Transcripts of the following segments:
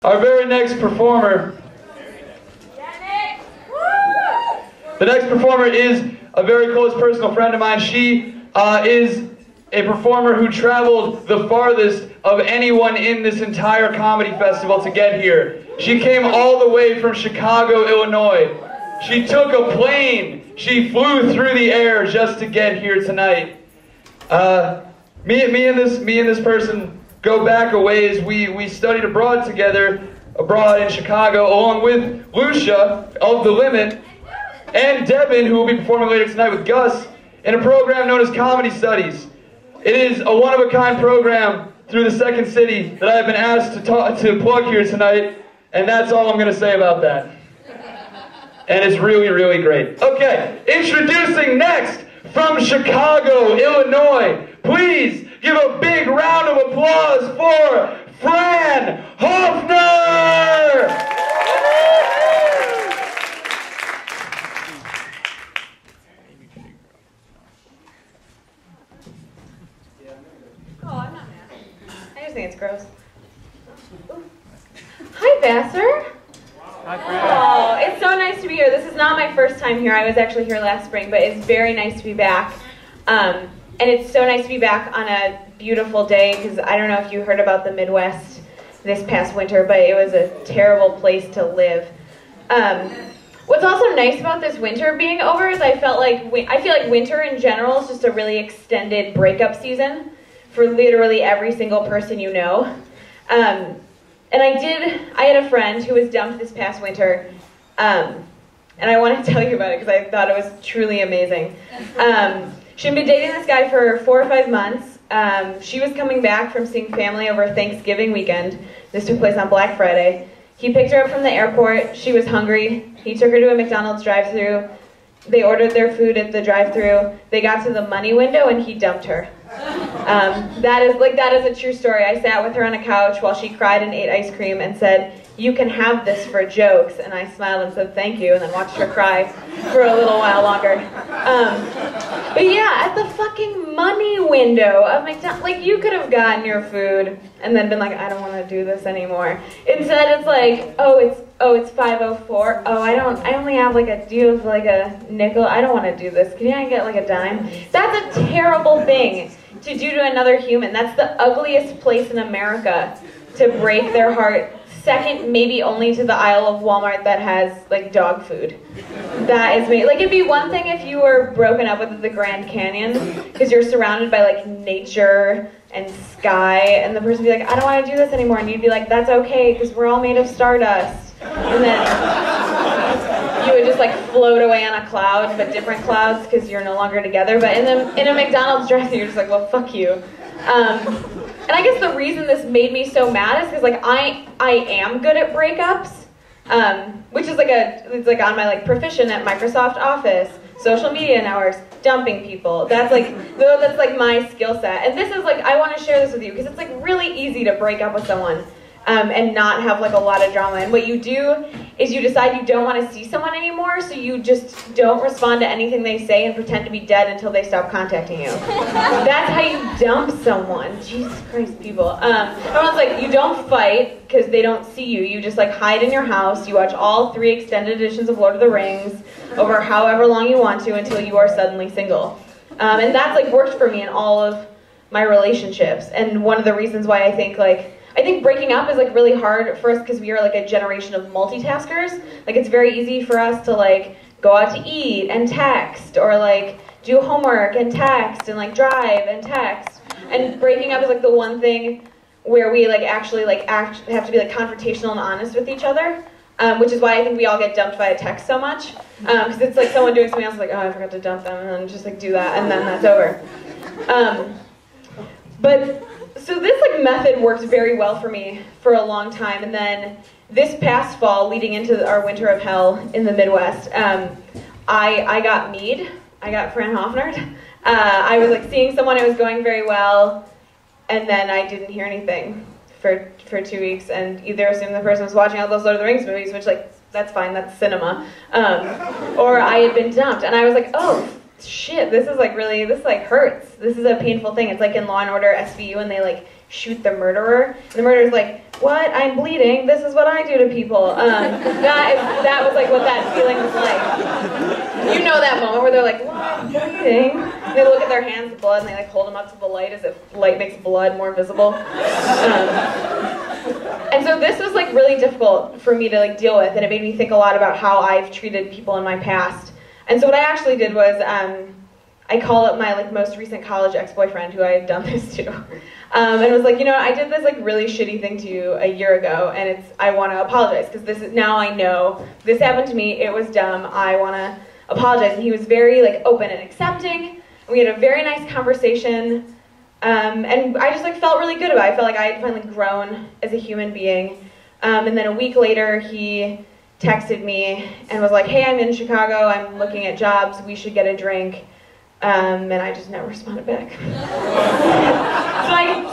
Our very next performer. The next performer is a very close personal friend of mine. She is a performer who traveled the farthest of anyone in this entire comedy festival to get here. She came all the way from Chicago, Illinois. She took a plane. She flew through the air just to get here tonight. Me and this person go back a ways. We studied abroad together, abroad in Chicago, along with Lucia of The Limit and Devin, who will be performing later tonight with Gus, in a program known as Comedy Studies. It is a one-of-a-kind program through the Second City that I have been asked to plug here tonight, and that's all I'm going to say about that. And it's really, really great. Okay, introducing next from Chicago, Illinois, please give a big round of applause for Fran Hoffner! Oh, I'm not mad. I just think it's gross. Ooh. Hi, Vassar. Hi, Fran. Oh, it's so nice to be here. This is not my first time here. I was actually here last spring, but it's very nice to be back. And it's so nice to be back on a beautiful day, because I don't know if you heard about the Midwest this past winter, but it was a terrible place to live. What's also nice about this winter being over is I feel like winter in general is just a really extended breakup season for literally every single person you know. And I had a friend who was dumped this past winter, and I want to tell you about it because I thought it was truly amazing. She'd been dating this guy for 4 or 5 months. She was coming back from seeing family over Thanksgiving weekend. This took place on Black Friday. He picked her up from the airport. She was hungry. He took her to a McDonald's drive-thru. They ordered their food at the drive-thru. They got to the money window and he dumped her. That is a true story. I sat with her on a couch while she cried and ate ice cream and said, "You can have this for jokes." And I smiled and said, "Thank you," and then watched her cry for a little while longer. But yeah, at the fucking money window of McDonald's, like, you could have gotten your food and then been like, "I don't want to do this anymore." Instead, it's like, it's 5:04. Oh, I only have like a deal of like a nickel. I don't want to do this. Can I get like a dime? That's a terrible thing to do to another human. That's the ugliest place in America to break their heart. Second, maybe only to the aisle of Walmart that has like dog food. That is me. Like, it'd be one thing if you were broken up with the Grand Canyon because you're surrounded by like nature and sky, and the person would be like, "I don't want to do this anymore," and you'd be like, "That's okay because we're all made of stardust," and then you would just like float away on a cloud, but different clouds because you're no longer together. But in a McDonald's drive-thru, you're just like, "Well, fuck you." And I guess the reason this made me so mad is because like I am good at breakups, which is it's like on my like proficient at Microsoft Office, social media networks, dumping people. That's like my skill set. And this is like, I want to share this with you because it's like really easy to break up with someone and not have like a lot of drama. And what you do is you decide you don't want to see someone anymore, so you just don't respond to anything they say and pretend to be dead until they stop contacting you. That's how you dump someone. Jesus Christ, people. Everyone's like, you don't fight because they don't see you. You just like hide in your house. You watch all 3 extended editions of Lord of the Rings over however long you want to until you are suddenly single. And that's like worked for me in all of my relationships. And one of the reasons why I think breaking up is like really hard for us because we are like a generation of multitaskers. Like, it's very easy for us to like go out to eat and text, or like do homework and text, and like drive and text. And breaking up is like the one thing where we like actually like have to be like confrontational and honest with each other. Which is why I think we all get dumped via text so much. Because it's like someone doing something else, like, "Oh, I forgot to dump them," and then just like do that, and then that's over. So this like method worked very well for me for a long time, and then this past fall, leading into our winter of hell in the Midwest, I got mead. I got Fran Hoffner. I was like seeing someone, it was going very well, and then I didn't hear anything for 2 weeks, and either assumed the person was watching all those Lord of the Rings movies, which like, that's fine, that's cinema, or I had been dumped, and I was like, oh, shit, this like hurts. This is a painful thing. It's like in Law and Order SVU, and they like shoot the murderer. And the murderer's like, what? I'm bleeding. This is what I do to people. That was like what that feeling was like. You know that moment where they're like, what? I'm bleeding. And they look at their hands of blood and they like hold them up to the light as if light makes blood more visible. And so this was like really difficult for me to like deal with, and it made me think a lot about how I've treated people in my past. And so what I actually did was I called up my like most recent college ex-boyfriend who I had done this to, and was like, you know, I did this like really shitty thing to you a year ago, and I want to apologize because this is, now I know this happened to me. It was dumb. I want to apologize. And he was very like open and accepting. We had a very nice conversation. And I just like felt really good about it. I felt like I had finally grown as a human being. And then a week later, he texted me and was like, hey, I'm in Chicago. I'm looking at jobs. We should get a drink. And I just never responded back. So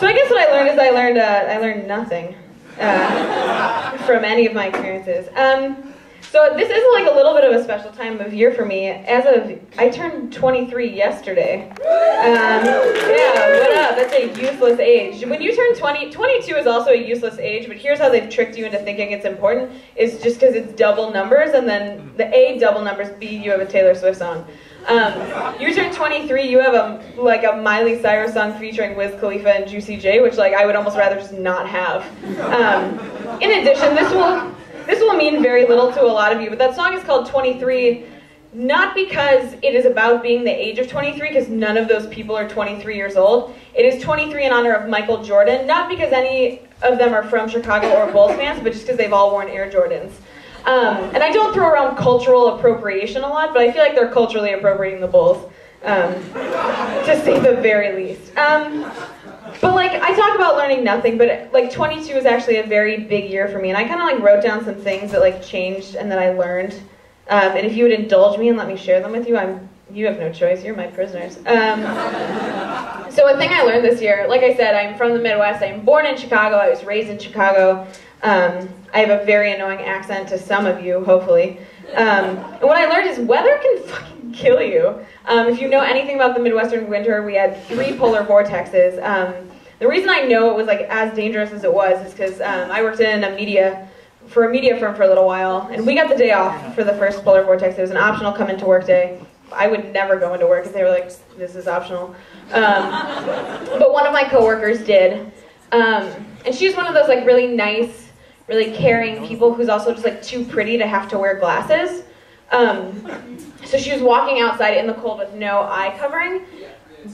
I guess what I learned is I learned nothing from any of my experiences. So this is like a little bit of a special time of year for me. I turned 23 yesterday. Yeah, what up? That's a useless age. When you turn 22 is also a useless age, but here's how they've tricked you into thinking it's important, is just because it's double numbers, and then the A, double numbers, B, you have a Taylor Swift song. You turn 23, you have a Miley Cyrus song featuring Wiz Khalifa and Juicy J, which like I would almost rather just not have. In addition, this will mean very little to a lot of you, but that song is called 23, not because it is about being the age of 23, because none of those people are 23 years old. It is 23 in honor of Michael Jordan, not because any of them are from Chicago or Bulls fans, but just because they've all worn Air Jordans. And I don't throw around cultural appropriation a lot, but I feel like they're culturally appropriating the Bulls, to say the very least. But like, I talk about learning nothing, but like 22 is actually a very big year for me, and I kind of like wrote down some things that like changed and that I learned. And if you would indulge me and let me share them with you, you have no choice, you're my prisoners. So a thing I learned this year, like I said, I'm from the Midwest, I'm born in Chicago, I was raised in Chicago. I have a very annoying accent to some of you, hopefully. And what I learned is weather can fucking kill you. If you know anything about the Midwestern winter, we had 3 polar vortexes. The reason I know it was like as dangerous as it was is because I worked in a media firm for a little while, and we got the day off for the first polar vortex. It was an optional come into work day. I would never go into work because they were like, this is optional. But one of my coworkers did. And she's one of those like really nice, really caring people who's also just like too pretty to have to wear glasses. So she was walking outside in the cold with no eye covering,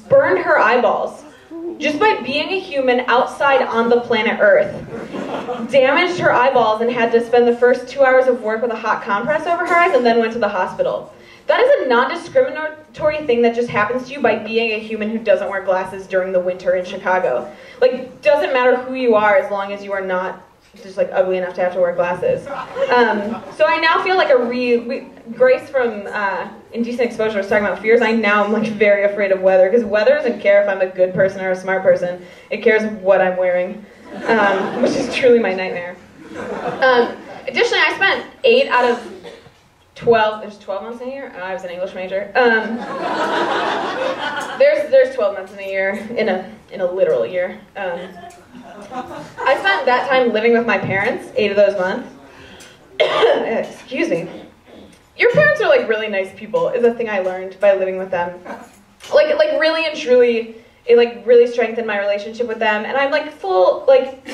burned her eyeballs just by being a human outside on the planet Earth, damaged her eyeballs and had to spend the first 2 hours of work with a hot compress over her eyes and then went to the hospital. That is a non-discriminatory thing that just happens to you by being a human who doesn't wear glasses during the winter in Chicago. Like, doesn't matter who you are as long as you are not just like ugly enough to have to wear glasses. So I now feel like Grace from Indecent Exposure was talking about fears. I now am like very afraid of weather, because weather doesn't care if I'm a good person or a smart person. It cares what I'm wearing, which is truly my nightmare. Additionally, I spent 8 out of 12, there's 12 months in a year? I was an English major. There's 12 months in a year, in a literal year. I spent that time living with my parents, 8 of those months. Excuse me. Your parents are like really nice people, is a thing I learned by living with them. Like really and truly, it like really strengthened my relationship with them. And I'm like full, like,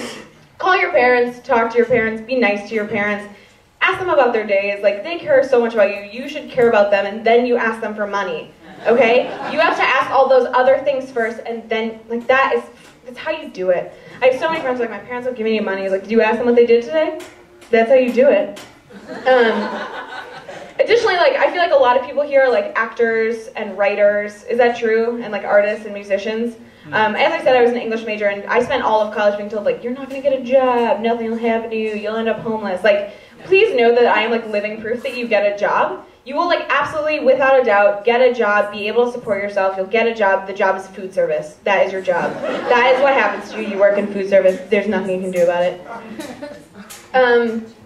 call your parents, talk to your parents, be nice to your parents. Ask them about their days. Like, they care so much about you. You should care about them, and then you ask them for money. Okay? You have to ask all those other things first, and then, like, that's how you do it. I have so many friends, like, my parents don't give me any money. Like, did you ask them what they did today? That's how you do it. Additionally, like, I feel like a lot of people here are, like, actors and writers. Is that true? And, like, artists and musicians. As I said, I was an English major, and I spent all of college being told, like, you're not going to get a job, nothing will happen to you, you'll end up homeless. Like, please know that I am like living proof that you get a job. You will like absolutely, without a doubt, get a job, be able to support yourself. You'll get a job. The job is food service. That is your job. That is what happens to you. You work in food service. There's nothing you can do about it.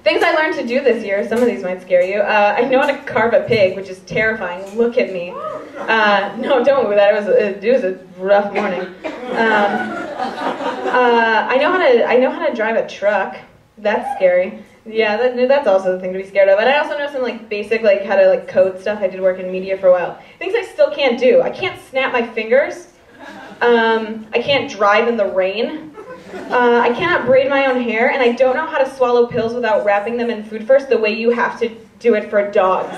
Things I learned to do this year. Some of these might scare you. I know how to carve a pig, which is terrifying. Look at me. No, don't move that. It was a rough morning. I know how to drive a truck. That's scary. Yeah, that's also the thing to be scared of. And I also know some like basic like how to like code stuff. I did work in media for a while. Things I still can't do. I can't snap my fingers. I can't drive in the rain. I cannot braid my own hair, and I don't know how to swallow pills without wrapping them in food first the way you have to do it for dogs.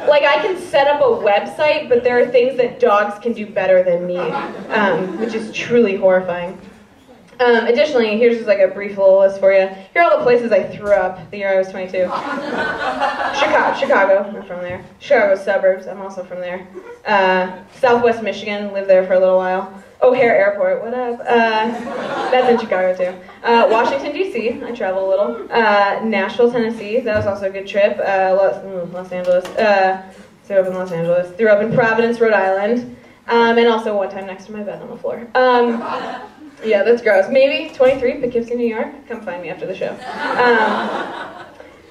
Like I can set up a website, but there are things that dogs can do better than me, which is truly horrifying. Additionally, here's just like a brief little list for you. Here are all the places I threw up the year I was 22. Chicago, I'm from there. Chicago suburbs, I'm also from there. Southwest Michigan, lived there for a little while. O'Hare Airport, what up? That's in Chicago too. Washington, D.C., I travel a little. Nashville, Tennessee, that was also a good trip. Los Angeles, grew up in Los Angeles. Grew up in Providence, Rhode Island. And also one time next to my bed on the floor. Yeah, that's gross. Maybe 23, Poughkeepsie, New York. Come find me after the show.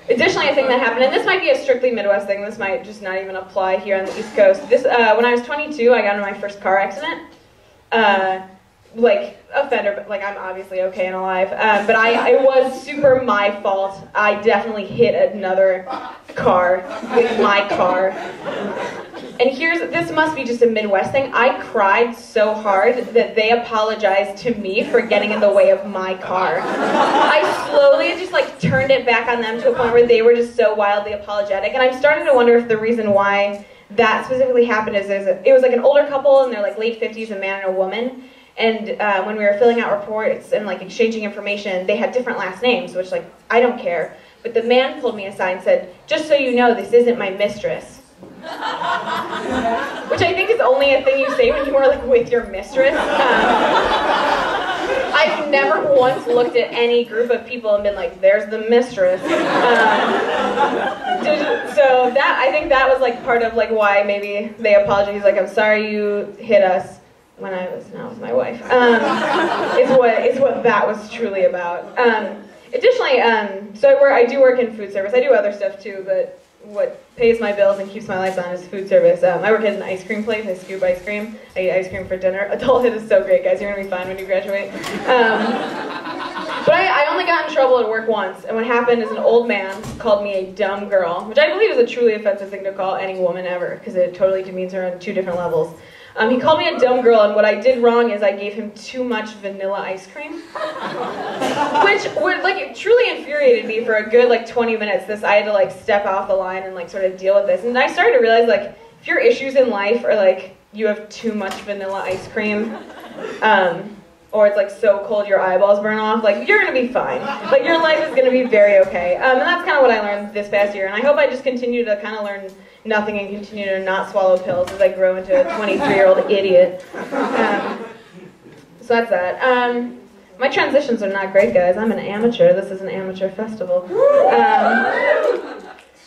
Additionally, a thing that happened, and this might be a strictly Midwest thing, this might just not even apply here on the East Coast. When I was 22, I got into my first car accident. Like a fender, but like I'm obviously okay and alive. But it was super my fault. I definitely hit another car with my car. And this must be just a Midwest thing. I cried so hard that they apologized to me for getting in the way of my car. I slowly just like turned it back on them to a point where they were just so wildly apologetic. And I'm starting to wonder if the reason why that specifically happened is it was like an older couple in their like late 50s, a man and a woman. And when we were filling out reports and like exchanging information, they had different last names, which like I don't care. But the man pulled me aside and said, "Just so you know, this isn't my mistress." Which I think is only a thing you say when you are like with your mistress. I've never once looked at any group of people and been like, "There's the mistress." So I think that was like part of like why maybe they apologized. He's like, "I'm sorry you hit us when I was not with my wife." Is what that was truly about. Additionally, so I do work in food service. I do other stuff too, but what pays my bills and keeps my lights on is food service. I work at an ice cream place. I scoop ice cream. I eat ice cream for dinner. Adulthood is so great, guys. You're going to be fine when you graduate. But I only got in trouble at work once, and what happened is an old man called me a dumb girl, which I believe is a truly offensive thing to call any woman ever, because it totally demeans her on two different levels. He called me a dumb girl, and what I did wrong is I gave him too much vanilla ice cream, which it truly infuriated me for a good 20 minutes. I had to step off the line and sort of deal with this, and I started to realize if your issues in life are you have too much vanilla ice cream, or it's so cold your eyeballs burn off, you're gonna be fine. Your life is gonna be very okay, and that's kind of what I learned this past year, and I hope I just continue to kind of learn nothing and continue to not swallow pills as I grow into a 23-year-old idiot. So that's that. My transitions are not great, guys. I'm an amateur. This is an amateur festival.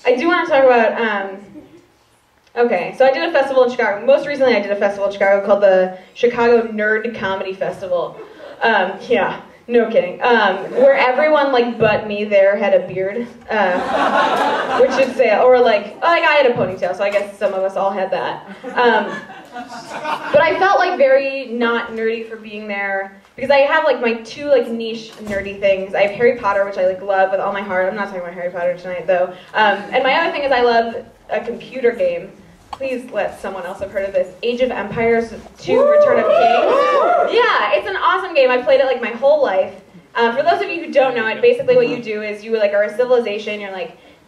I do want to talk about, okay, so I did a festival in Chicago. Most recently I did a festival in Chicago called the Chicago Nerd Comedy Festival. Yeah. No kidding. Where everyone but me there had a beard, which should say, or I had a ponytail, so I guess some of us all had that. But I felt very not nerdy for being there because I have my two niche nerdy things. I have Harry Potter, which I love with all my heart. I'm not talking about Harry Potter tonight though. And my other thing is I love a computer game. Please let someone else have heard of this. Age of Empires 2 Return of Kings. Yeah, it's an awesome game. I played it my whole life. For those of you who don't know it, basically what you do is you are a civilization. You're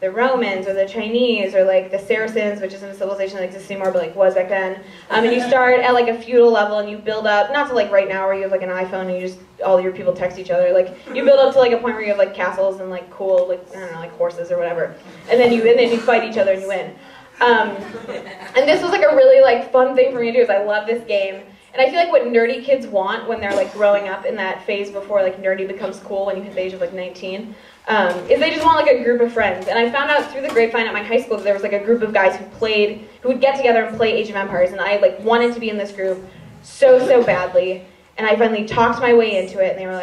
the Romans or the Chinese or the Saracens, which isn't a civilization that exists anymore, but was back then. And you start at a feudal level and you build up, not to right now where you have an iPhone and you just, all your people text each other. You build up to a point where you have castles and cool, I don't know, horses or whatever. And then you fight each other and you win. And this was a really fun thing for me to do is I love this game. And I feel what nerdy kids want when they're growing up in that phase before nerdy becomes cool when you hit the age of 19, is they just want a group of friends. And I found out through the grapevine at my high school that there was a group of guys who would get together and play Age of Empires, and I wanted to be in this group so badly. And I finally talked my way into it, and they were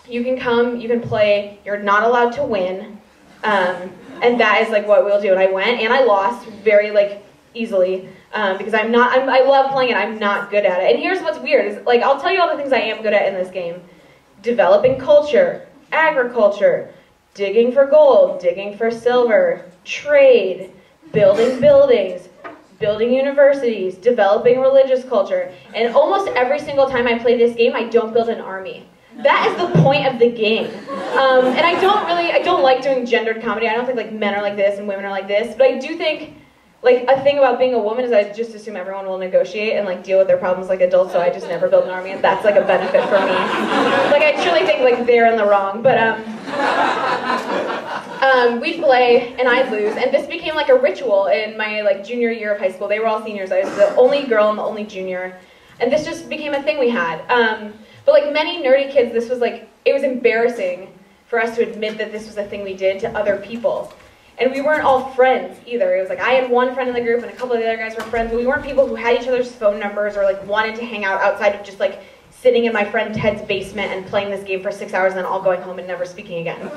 you can come, you can play, you're not allowed to win. And that is what we'll do. And I went and I lost very easily because I love playing it. I'm not good at it. And here's what's weird is like I'll tell you all the things I am good at in this game: developing culture, agriculture, digging for gold, digging for silver, trade, building buildings, building universities, developing religious culture. And almost every single time I play this game, I don't build an army. That is the point of the game. And I don't like doing gendered comedy. I don't think like men are like this and women are like this. But I do think like a thing about being a woman is I just assume everyone will negotiate and like deal with their problems like adults, so I just never build an army, and that's like a benefit for me. Like I truly think like they're in the wrong. But we'd play and I'd lose, and this became like a ritual in my like junior year of high school. They were all seniors. I was the only girl and the only junior, and this just became a thing we had. But like many nerdy kids, this was like, it was embarrassing for us to admit that this was a thing we did to other people. And we weren't all friends either. It was like I had one friend in the group and a couple of the other guys were friends, but we weren't people who had each other's phone numbers or like wanted to hang out outside of just like sitting in my friend Ted's basement and playing this game for 6 hours and then all going home and never speaking again.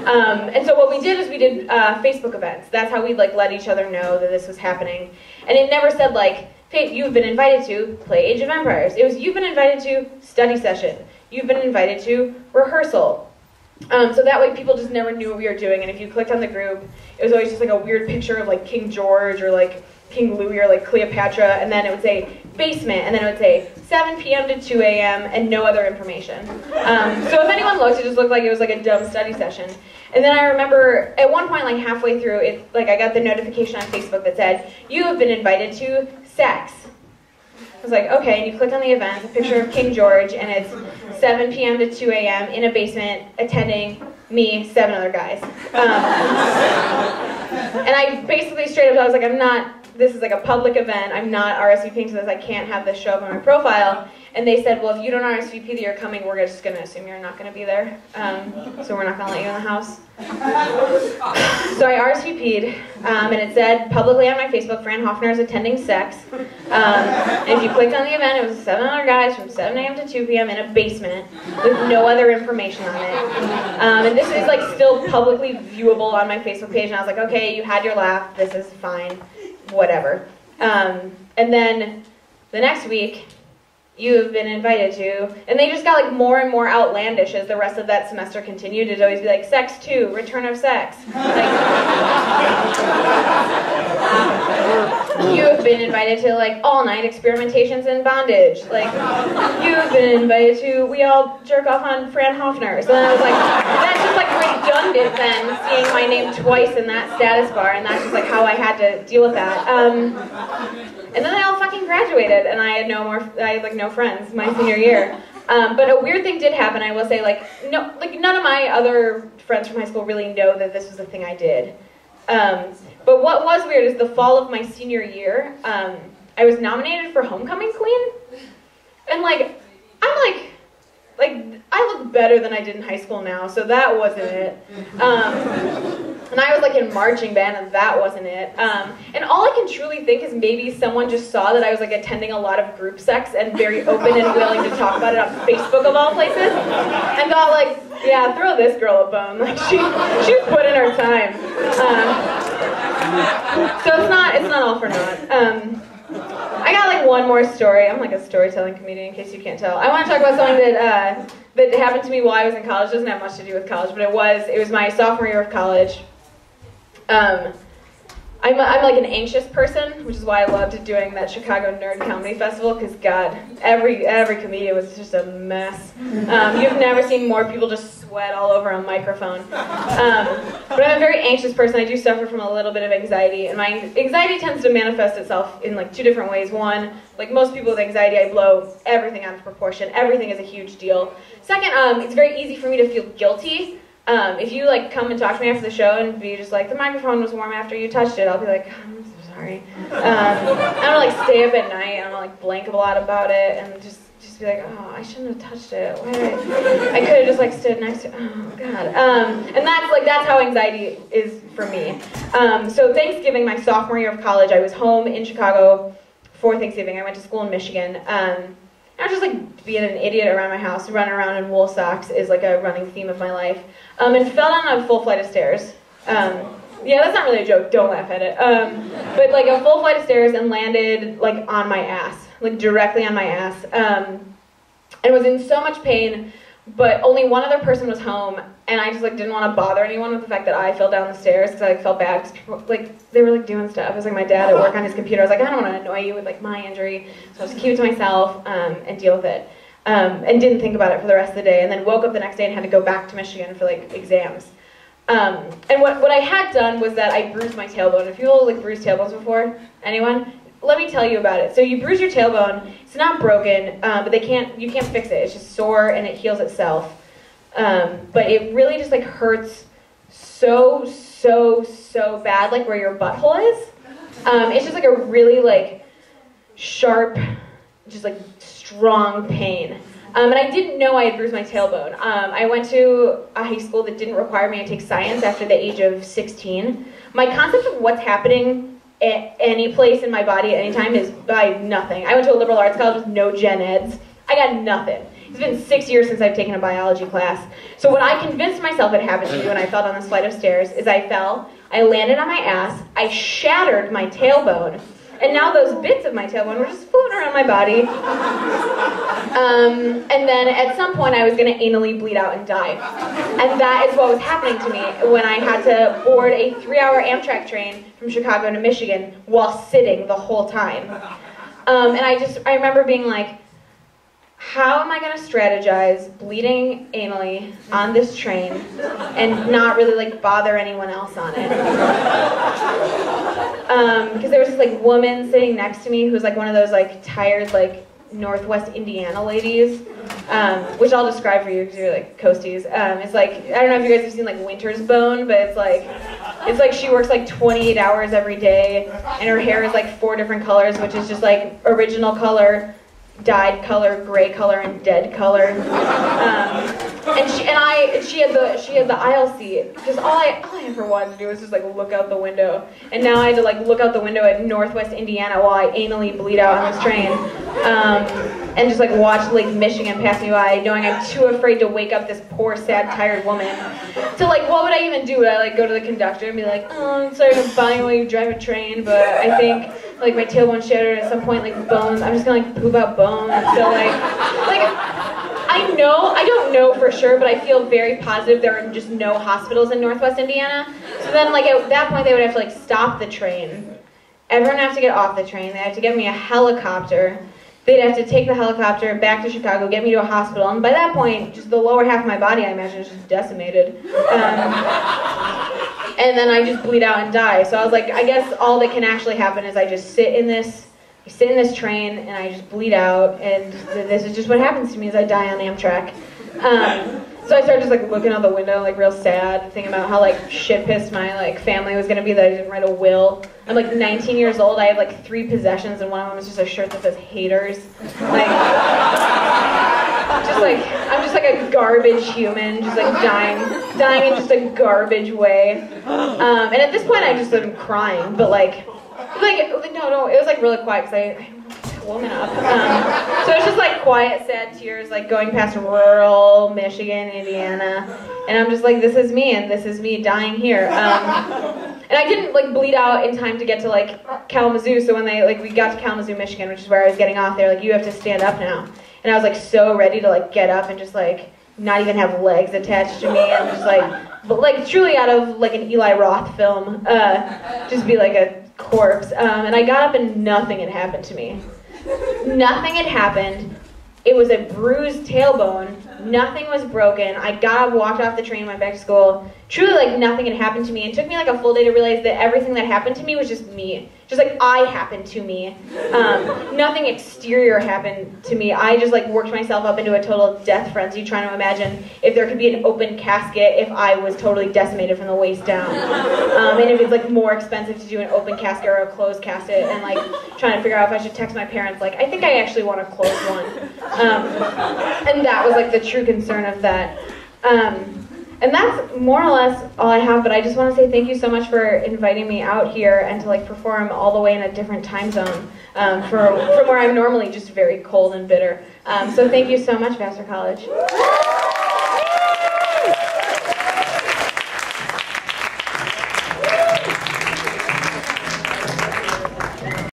And so what we did is we did Facebook events. That's how we like let each other know that this was happening. And it never said like, hey, you've been invited to play Age of Empires. It was, you've been invited to study session. You've been invited to rehearsal. So that way people just never knew what we were doing, and if you clicked on the group, it was always just like a weird picture of like King George or like King Louis or like Cleopatra, and then it would say basement, and then it would say 7 p.m. to 2 a.m. and no other information. So if anyone looked, it just looked like it was like a dumb study session. And then I remember at one point, like halfway through, it like I got the notification on Facebook that said, you have been invited to sex. I was like, okay, and you click on the event, a picture of King George, and it's 7 p.m. to 2 a.m. in a basement, attending me, 7 other guys. And I basically straight up, I was like, this is like a public event, I'm not RSVPing to this, I can't have this show up on my profile. And they said, well, if you don't RSVP that you're coming, we're just going to assume you're not going to be there. So we're not going to let you in the house. So I RSVP'd, and it said publicly on my Facebook, Fran Hoffner is attending sex. And if you clicked on the event, it was 7 other guys from 7 a.m. to 2 p.m. in a basement with no other information on it. And this is like still publicly viewable on my Facebook page. And I was like, okay, you had your laugh. This is fine. Whatever. And then the next week, you have been invited to, and they just got like more and more outlandish as the rest of that semester continued. It'd always be like, sex 2, return of sex. Like, you have been invited to like all-night experimentations in bondage. Like, you have been invited to, we all jerk off on Fran Hoffner. So then I was like, that's just like redundant then, seeing my name twice in that status bar, and that's just like how I had to deal with that. And then I all fucking graduated, and I had no friends my senior year. But a weird thing did happen. I will say, none of my other friends from high school really know that this was a thing I did. But what was weird is the fall of my senior year, I was nominated for Homecoming Queen, and I look better than I did in high school now, so that wasn't it. And I was like in marching band, and that wasn't it. And all I can truly think is maybe someone just saw that I was like attending a lot of group sex and very open and willing to talk about it on Facebook of all places, and thought like, yeah, throw this girl a bone. Like she was put in her time. So it's not all for naught. I got like one more story. I'm like a storytelling comedian, in case you can't tell. I want to talk about something that happened to me while I was in college. It doesn't have much to do with college, but it was my sophomore year of college. I'm like an anxious person, which is why I loved doing that Chicago Nerd Comedy Festival, because God, every comedian was just a mess. You've never seen more people just sweat all over a microphone. But I'm a very anxious person. I do suffer from a little bit of anxiety, and my anxiety tends to manifest itself in like 2 different ways. One, like most people with anxiety, I blow everything out of proportion. Everything is a huge deal. Second, it's very easy for me to feel guilty. If you like come and talk to me after the show and be just like, the microphone was warm after you touched it, I'll be like, I'm so sorry. I don't like stay up at night and I'll like blank a lot about it and just be like, oh, I shouldn't have touched it. Why did I could have just like stood next to it. Oh God. And that's how anxiety is for me. So Thanksgiving, my sophomore year of college, I was home in Chicago for Thanksgiving. I went to school in Michigan. I was just like being an idiot around my house, running around in wool socks is like a running theme of my life, and fell down a full flight of stairs. Yeah, that's not really a joke. Don't laugh at it. But like a full flight of stairs and landed like on my ass, like directly on my ass. And was in so much pain, but only one other person was home, and I just like didn't want to bother anyone with the fact that I fell down the stairs because I like felt bad because people like they were like doing stuff. It was like my dad at work on his computer. I was like, I don't want to annoy you with like my injury, so I just keep it to myself and deal with it. And didn't think about it for the rest of the day, and then woke up the next day and had to go back to Michigan for like exams. And what I had done was that I bruised my tailbone. Have you all like bruised tailbones before? Anyone? Let me tell you about it. So you bruise your tailbone. It's not broken, but you can't fix it. It's just sore and it heals itself. But it really just like hurts so bad, like where your butthole is. It's just like a really like sharp, just like strong pain. And I didn't know I had bruised my tailbone. I went to a high school that didn't require me to take science after the age of 16. My concept of what's happening at any place in my body at any time is by nothing. I went to a liberal arts college with no gen eds. I got nothing. It's been 6 years since I've taken a biology class. So what I convinced myself had happened to me when I fell down this flight of stairs is I fell, I landed on my ass, I shattered my tailbone, and now those bits of my tailbone were just floating around my body. And then at some point I was going to anally bleed out and die. And that is what was happening to me when I had to board a 3-hour Amtrak train from Chicago to Michigan while sitting the whole time. And I remember being like, how am I going to strategize bleeding anally on this train and not really like bother anyone else on it? Because there was this like woman sitting next to me who's like one of those like tired like Northwest Indiana ladies, which I'll describe for you because you're like coasties. It's like, I don't know if you guys have seen like Winter's Bone, but it's like she works like 28 hours every day and her hair is like 4 different colors, which is just like original color, dyed color, gray color, and dead color. And she had the aisle seat because all I ever wanted to do was just like look out the window. And now I had to like look out the window at Northwest Indiana while I anally bleed out on this train, and just like watch Lake Michigan pass me by, knowing I'm too afraid to wake up this poor, sad, tired woman. So like, what would I even do? Would I like go to the conductor and be like, oh, I'm sorry to bother you while you drive a train, but I think like my tailbone shattered at some point, like bones. I'm just gonna like poop out bones. So like I don't know for sure, but I feel very positive there are just no hospitals in Northwest Indiana. So then like at that point they would have to like stop the train. Everyone would have to get off the train. They have to get me a helicopter. They'd have to take the helicopter back to Chicago, get me to a hospital, and by that point, just the lower half of my body, I imagine, is just decimated. And then I just bleed out and die. So I was like, I guess all that can actually happen is I just sit in this train and I just bleed out, and this is just what happens to me as I die on Amtrak. So I started just like looking out the window, like real sad, thinking about how like shit pissed my like family was gonna be that I didn't write a will. I'm like 19 years old. I have like 3 possessions, and one of them is just a shirt that says haters. Like, I'm just like a garbage human, just like dying in just a garbage way. And at this point, I just am crying, but no, it was like really quiet because I woman up. So it's just like quiet, sad tears, like going past rural Michigan, Indiana, and I'm just like, this is me, and this is me dying here. And I didn't like bleed out in time to get to like Kalamazoo. So when we got to Kalamazoo, Michigan, which is where I was getting off, they're like, you have to stand up now. And I was like so ready to like get up and just like not even have legs attached to me, and just but like truly out of like an Eli Roth film, just be like a corpse. And I got up and nothing had happened to me. Nothing had happened. It was a bruised tailbone. Nothing was broken. I got up, walked off the train, went back to school. Truly, like, nothing had happened to me. It took me like a full day to realize that everything that happened to me was just me. Just like I happened to me. Nothing exterior happened to me. I just like worked myself up into a total death frenzy trying to imagine if there could be an open casket if I was totally decimated from the waist down. And if it's like more expensive to do an open casket or a closed casket, and like trying to figure out if I should text my parents like, I think I actually want a closed one. And that was like the true concern of that. And that's more or less all I have, but I just want to say thank you so much for inviting me out here and to like perform all the way in a different time zone from where I'm normally just very cold and bitter. So thank you so much, Vassar College.